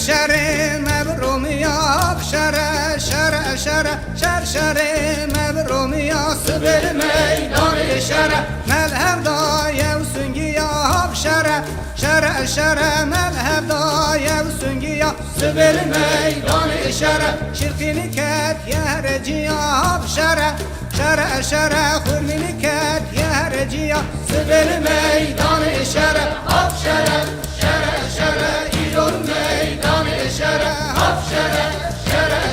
شر مبرومیا شر مبرومیا سبل میدان شر مذهب دایه و سنگیا شر مذهب دایه و سنگیا سبل میدان شر شرقی کت یهر جیا شر خورمینی کت یهر جیا سبل میدان شر شر ایران میدان شر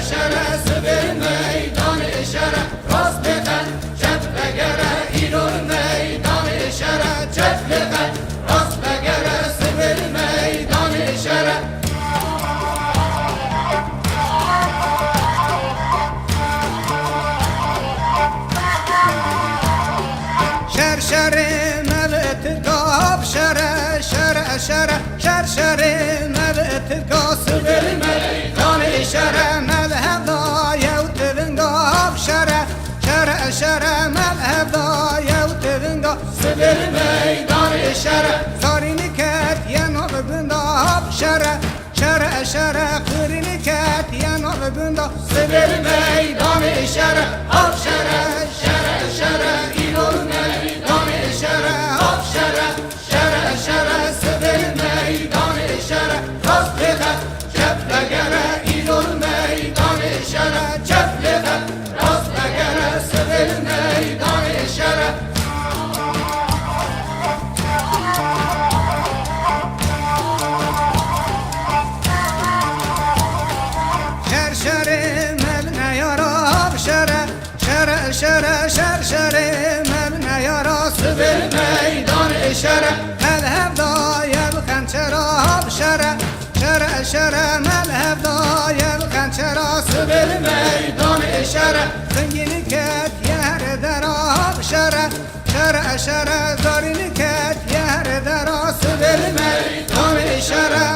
شر سبل میدان شر راست بخن چپ بگره ایران میدان شر چپ بخن راست بگره سبل میدان شر شر مبت قاب شر مبت قاب سبل میدان شر مذهب دایه و تونگاب شر مذهب دایه و تونگاب سبل میدان شر زارینی کت یه نوب بنداب شر قرینی کت یه نوب بنداب سبل میدان شر شر ایران میدان شر شر سبل میدان شر راست بخن چپ بگره ایران میدان شر چپ بخن راست بگره سبل میدان شر شر مبنى يا راس بالميدان شر مذهب ضايع الخنشراب شر مذهب ضايع الخنشراس بالميدان شر زنجين كات يهر دراب شر زارين كات يهر دراس بالميدان شر